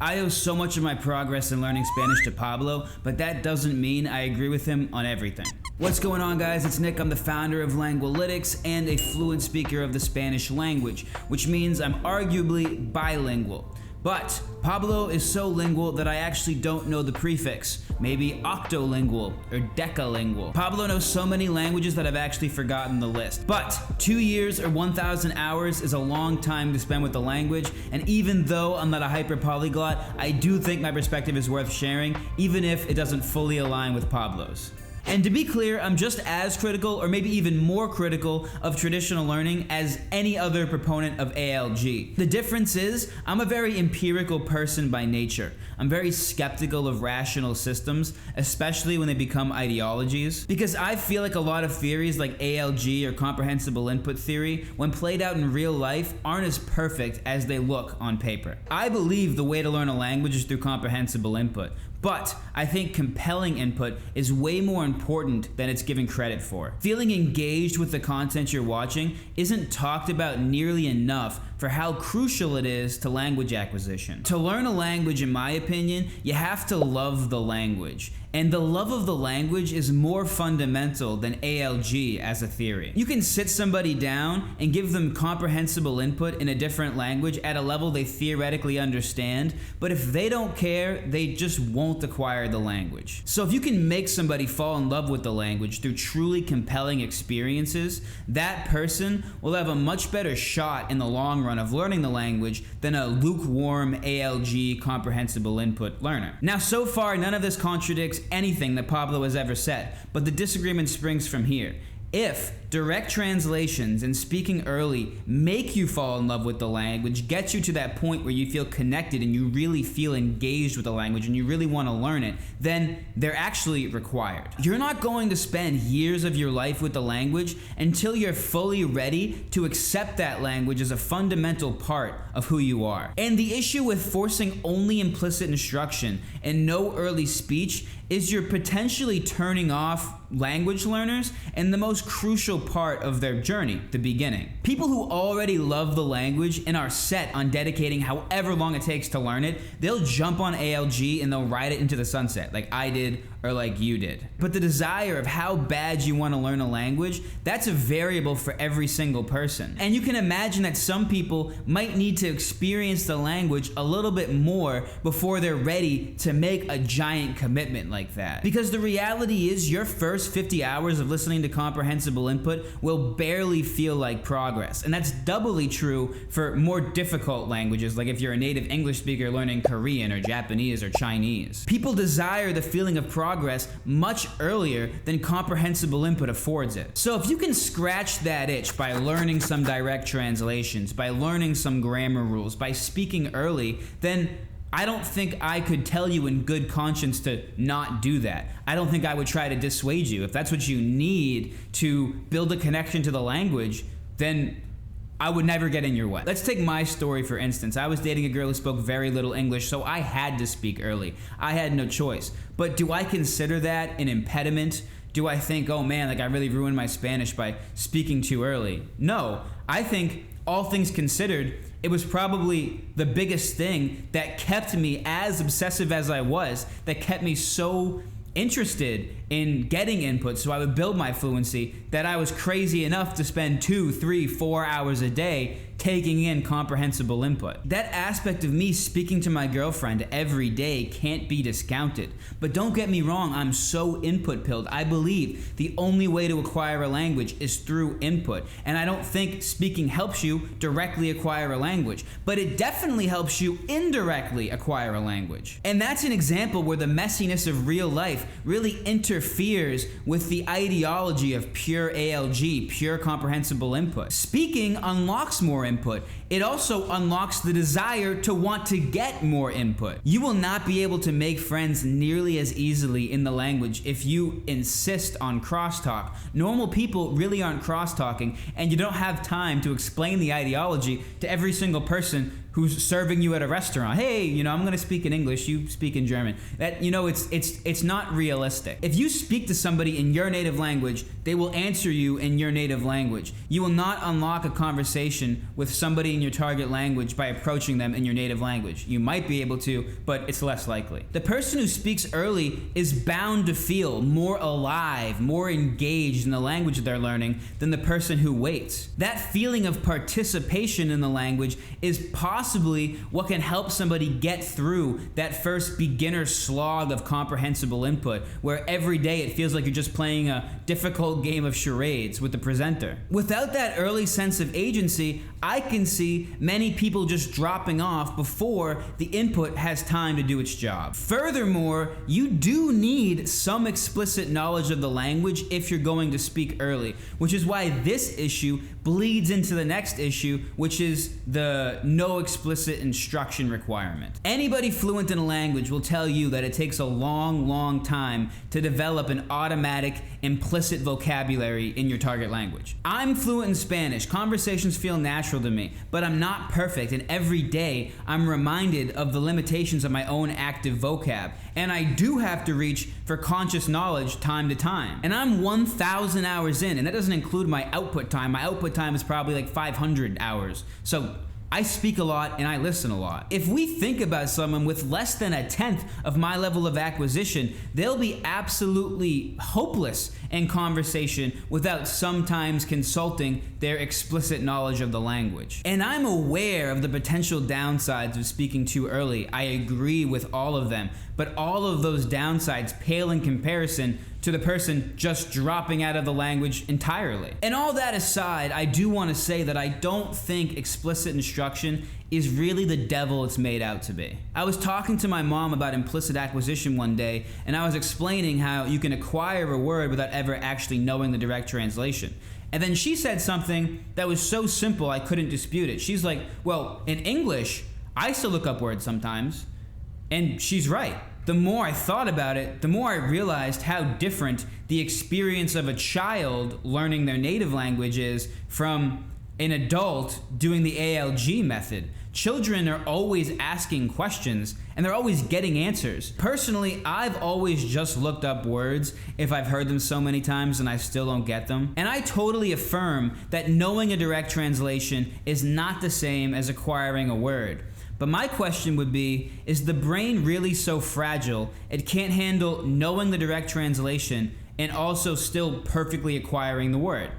I owe so much of my progress in learning Spanish to Pablo, but that doesn't mean I agree with him on everything. What's going on, guys? It's Nick. I'm the founder of Lengualytics and a fluent speaker of the Spanish language, which means I'm arguably bilingual. But Pablo is so lingual that I actually don't know the prefix. Maybe octolingual or decalingual. Pablo knows so many languages that I've actually forgotten the list. But 2 years or 1,000 hours is a long time to spend with the language, and even though I'm not a hyper polyglot, I do think my perspective is worth sharing, even if it doesn't fully align with Pablo's. And to be clear, I'm just as critical, or maybe even more critical, of traditional learning as any other proponent of ALG. The difference is, I'm a very empirical person by nature. I'm very skeptical of rational systems, especially when they become ideologies, because I feel like a lot of theories like ALG or comprehensible input theory, when played out in real life, aren't as perfect as they look on paper. I believe the way to learn a language is through comprehensible input, but I think compelling input is way more important than it's given credit for. Feeling engaged with the content you're watching isn't talked about nearly enough for how crucial it is to language acquisition. To learn a language, in my opinion, you have to love the language. And the love of the language is more fundamental than ALG as a theory. You can sit somebody down and give them comprehensible input in a different language at a level they theoretically understand, but if they don't care, they just won't acquire the language. So if you can make somebody fall in love with the language through truly compelling experiences, that person will have a much better shot in the long run of learning the language than a lukewarm ALG comprehensible input learner. Now, so far, none of this contradicts anything that Pablo has ever said, but the disagreement springs from here. If direct translations and speaking early make you fall in love with the language, get you to that point where you feel connected and you really feel engaged with the language and you really want to learn it, then they're actually required. You're not going to spend years of your life with the language until you're fully ready to accept that language as a fundamental part of who you are. And the issue with forcing only implicit instruction and no early speech is you're potentially turning off language learners and the most crucial part of their journey, the beginning. People who already love the language and are set on dedicating however long it takes to learn it, they'll jump on ALG and they'll ride it into the sunset, like I did or like you did. But the desire of how bad you want to learn a language, that's a variable for every single person. And you can imagine that some people might need to experience the language a little bit more before they're ready to make a giant commitment like that. Because the reality is your first 50 hours of listening to comprehensible input will barely feel like progress. And that's doubly true for more difficult languages, like if you're a native English speaker learning Korean or Japanese or Chinese. People desire the feeling of progress much earlier than comprehensible input affords it. So if you can scratch that itch by learning some direct translations, by learning some grammar rules, by speaking early, then I don't think I could tell you in good conscience to not do that. I don't think I would try to dissuade you. If that's what you need to build a connection to the language, then I would never get in your way. Let's take my story for instance. I was dating a girl who spoke very little English, so I had to speak early. I had no choice. But do I consider that an impediment? Do I think, oh man, like I really ruined my Spanish by speaking too early? No, I think all things considered, it was probably the biggest thing that kept me as obsessive as I was, that kept me so interested in getting input so I would build my fluency, that I was crazy enough to spend 2, 3, 4 hours a day taking in comprehensible input. That aspect of me speaking to my girlfriend every day can't be discounted. But don't get me wrong, I'm so input pilled. I believe the only way to acquire a language is through input. And I don't think speaking helps you directly acquire a language, but it definitely helps you indirectly acquire a language. And that's an example where the messiness of real life really interferes with the ideology of pure ALG, pure comprehensible input. Speaking unlocks more input. It also unlocks the desire to want to get more input. You will not be able to make friends nearly as easily in the language if you insist on crosstalk. Normal people really aren't crosstalking, and you don't have time to explain the ideology to every single person who who's serving you at a restaurant. Hey, I'm going to speak in English, you speak in German. That, it's not realistic. If you speak to somebody in your native language, they will answer you in your native language. You will not unlock a conversation with somebody in your target language by approaching them in your native language. You might be able to, but it's less likely. The person who speaks early is bound to feel more alive, more engaged in the language they're learning than the person who waits. That feeling of participation in the language is possibly what can help somebody get through that first beginner slog of comprehensible input, where every day it feels like you're just playing a difficult game of charades with the presenter. Without that early sense of agency, I can see many people just dropping off before the input has time to do its job. Furthermore, you do need some explicit knowledge of the language if you're going to speak early, which is why this issue bleeds into the next issue, which is the no explicit instruction requirement. Anybody fluent in a language will tell you that it takes a long time to develop an automatic implicit vocabulary in your target language. I'm fluent in Spanish. Conversations feel natural to me, but I'm not perfect, and every day I'm reminded of the limitations of my own active vocab, and I do have to reach for conscious knowledge time to time. And I'm 1,000 hours in, and that doesn't include my output time. My output time is probably like 500 hours. So I speak a lot and I listen a lot. If we think about someone with less than 1/10 of my level of acquisition, they'll be absolutely hopeless in conversation without sometimes consulting their explicit knowledge of the language. And I'm aware of the potential downsides of speaking too early. I agree with all of them, but all of those downsides pale in comparison to the person just dropping out of the language entirely. And all that aside, I do want to say that I don't think explicit instruction is really the devil it's made out to be. I was talking to my mom about implicit acquisition one day, and I was explaining how you can acquire a word without ever actually knowing the direct translation. And then she said something that was so simple I couldn't dispute it. She's like, well, in English, I still look up words sometimes. And she's right. The more I thought about it, the more I realized how different the experience of a child learning their native language is from an adult doing the ALG method. Children are always asking questions, and they're always getting answers. Personally, I've always just looked up words if I've heard them so many times and I still don't get them. And I totally affirm that knowing a direct translation is not the same as acquiring a word. But my question would be, is the brain really so fragile it can't handle knowing the direct translation and also still perfectly acquiring the word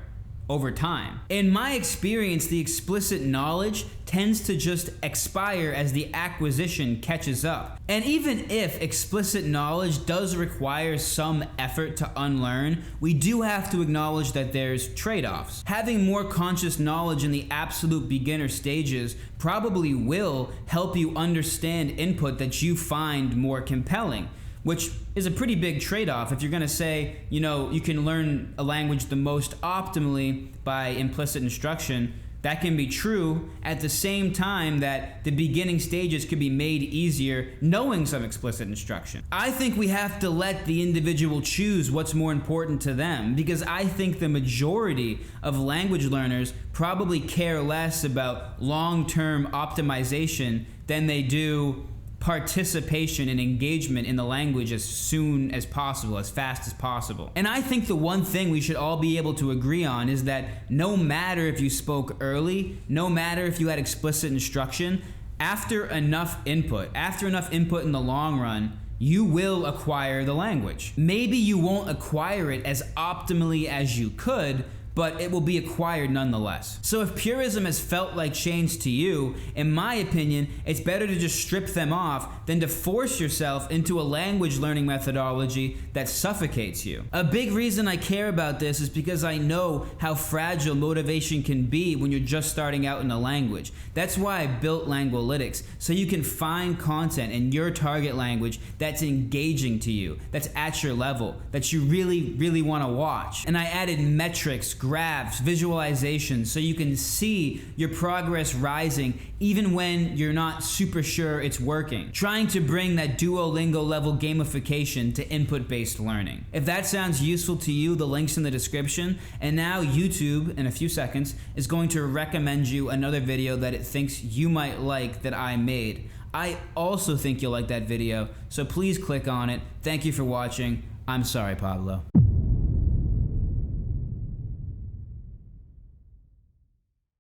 over time? In my experience, the explicit knowledge tends to just expire as the acquisition catches up. And even if explicit knowledge does require some effort to unlearn, we do have to acknowledge that there's trade-offs. Having more conscious knowledge in the absolute beginner stages probably will help you understand input that you find more compelling, which is a pretty big trade-off. If you're going to say, you can learn a language the most optimally by implicit instruction, that can be true at the same time that the beginning stages could be made easier knowing some explicit instruction. I think we have to let the individual choose what's more important to them, because I think the majority of language learners probably care less about long-term optimization than they do participation and engagement in the language as soon as possible, as fast as possible. And I think the one thing we should all be able to agree on is that no matter if you spoke early, no matter if you had explicit instruction, after enough input in the long run, you will acquire the language. Maybe you won't acquire it as optimally as you could, but it will be acquired nonetheless. So if purism has felt like chains to you, in my opinion, it's better to just strip them off than to force yourself into a language learning methodology that suffocates you. A big reason I care about this is because I know how fragile motivation can be when you're just starting out in a language. That's why I built Lengualytics, so you can find content in your target language that's engaging to you, that's at your level, that you really want to watch. And I added metrics, graphs, visualizations, so you can see your progress rising even when you're not super sure it's working. Trying to bring that Duolingo level gamification to input-based learning. If that sounds useful to you, the link's in the description. And now YouTube, in a few seconds, is going to recommend you another video that it thinks you might like that I made. I also think you'll like that video, so please click on it. Thank you for watching. I'm sorry, Pablo.